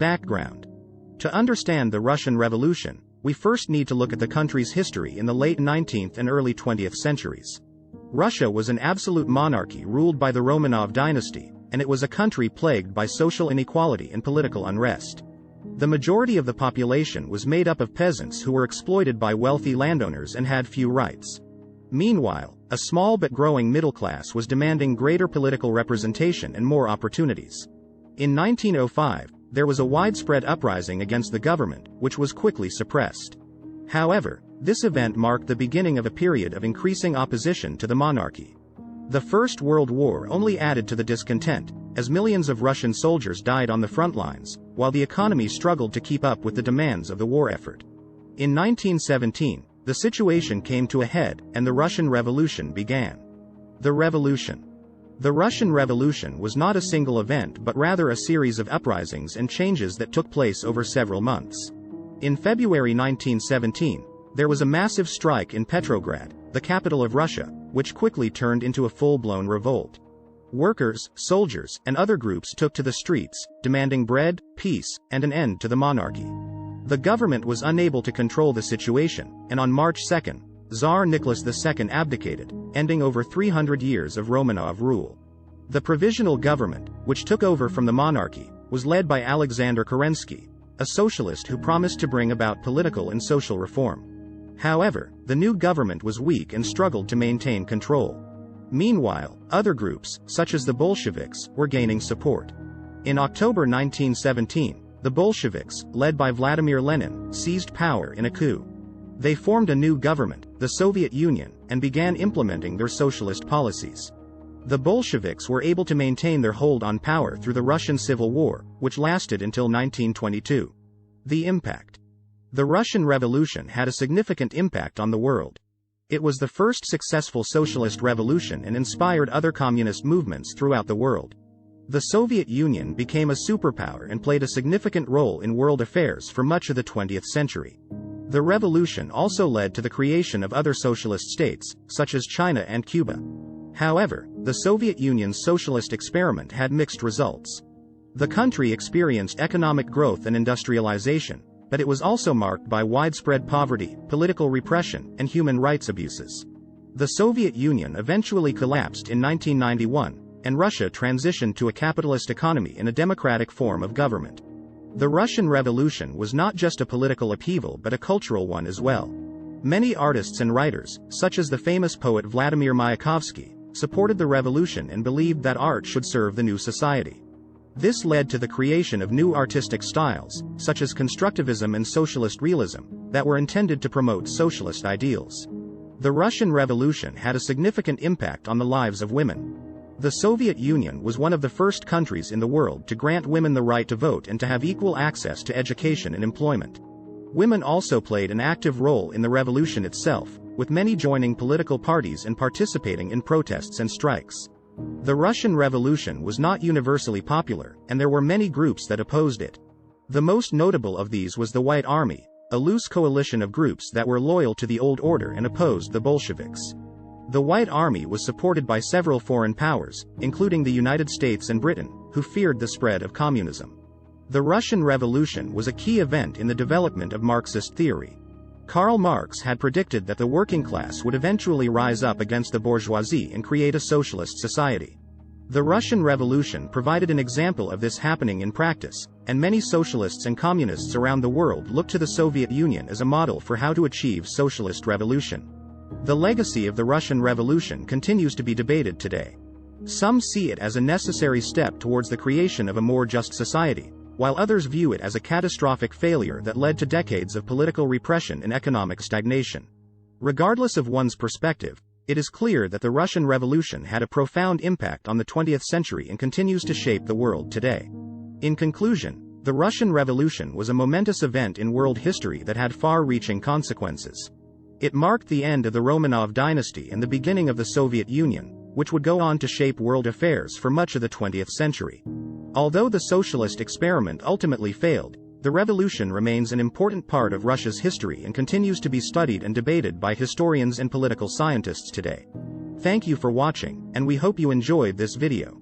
Background. To understand the Russian Revolution, we first need to look at the country's history in the late 19th and early 20th centuries. Russia was an absolute monarchy ruled by the Romanov dynasty, and it was a country plagued by social inequality and political unrest. The majority of the population was made up of peasants who were exploited by wealthy landowners and had few rights. Meanwhile, a small but growing middle class was demanding greater political representation and more opportunities. In 1905, there was a widespread uprising against the government, which was quickly suppressed. However, this event marked the beginning of a period of increasing opposition to the monarchy. The First World War only added to the discontent, as millions of Russian soldiers died on the front lines, while the economy struggled to keep up with the demands of the war effort. In 1917, the situation came to a head, and the Russian Revolution began. The Revolution. The Russian Revolution was not a single event but rather a series of uprisings and changes that took place over several months. In February 1917, there was a massive strike in Petrograd, the capital of Russia, which quickly turned into a full-blown revolt. Workers, soldiers, and other groups took to the streets, demanding bread, peace, and an end to the monarchy. The government was unable to control the situation, and on March 2, Tsar Nicholas II abdicated, ending over 300 years of Romanov rule. The provisional government, which took over from the monarchy, was led by Alexander Kerensky, a socialist who promised to bring about political and social reform. However, the new government was weak and struggled to maintain control. Meanwhile, other groups, such as the Bolsheviks, were gaining support. In October 1917, the Bolsheviks, led by Vladimir Lenin, seized power in a coup. They formed a new government, the Soviet Union, and began implementing their socialist policies. The Bolsheviks were able to maintain their hold on power through the Russian Civil War, which lasted until 1922. The impact. The Russian Revolution had a significant impact on the world. It was the first successful socialist revolution and inspired other communist movements throughout the world. The Soviet Union became a superpower and played a significant role in world affairs for much of the 20th century. The revolution also led to the creation of other socialist states, such as China and Cuba. However, the Soviet Union's socialist experiment had mixed results. The country experienced economic growth and industrialization, but it was also marked by widespread poverty, political repression, and human rights abuses. The Soviet Union eventually collapsed in 1991, and Russia transitioned to a capitalist economy and a democratic form of government. The Russian Revolution was not just a political upheaval but a cultural one as well. Many artists and writers, such as the famous poet Vladimir Mayakovsky, supported the revolution and believed that art should serve the new society. This led to the creation of new artistic styles, such as constructivism and socialist realism, that were intended to promote socialist ideals. The Russian Revolution had a significant impact on the lives of women. The Soviet Union was one of the first countries in the world to grant women the right to vote and to have equal access to education and employment. Women also played an active role in the revolution itself, with many joining political parties and participating in protests and strikes. The Russian Revolution was not universally popular, and there were many groups that opposed it. The most notable of these was the White Army, a loose coalition of groups that were loyal to the old order and opposed the Bolsheviks. The White Army was supported by several foreign powers, including the United States and Britain, who feared the spread of communism. The Russian Revolution was a key event in the development of Marxist theory. Karl Marx had predicted that the working class would eventually rise up against the bourgeoisie and create a socialist society. The Russian Revolution provided an example of this happening in practice, and many socialists and communists around the world looked to the Soviet Union as a model for how to achieve socialist revolution. The legacy of the Russian Revolution continues to be debated today. Some see it as a necessary step towards the creation of a more just society, while others view it as a catastrophic failure that led to decades of political repression and economic stagnation. Regardless of one's perspective, it is clear that the Russian Revolution had a profound impact on the 20th century and continues to shape the world today. In conclusion, the Russian Revolution was a momentous event in world history that had far-reaching consequences. It marked the end of the Romanov dynasty and the beginning of the Soviet Union, which would go on to shape world affairs for much of the 20th century. Although the socialist experiment ultimately failed, the revolution remains an important part of Russia's history and continues to be studied and debated by historians and political scientists today. Thank you for watching, and we hope you enjoyed this video.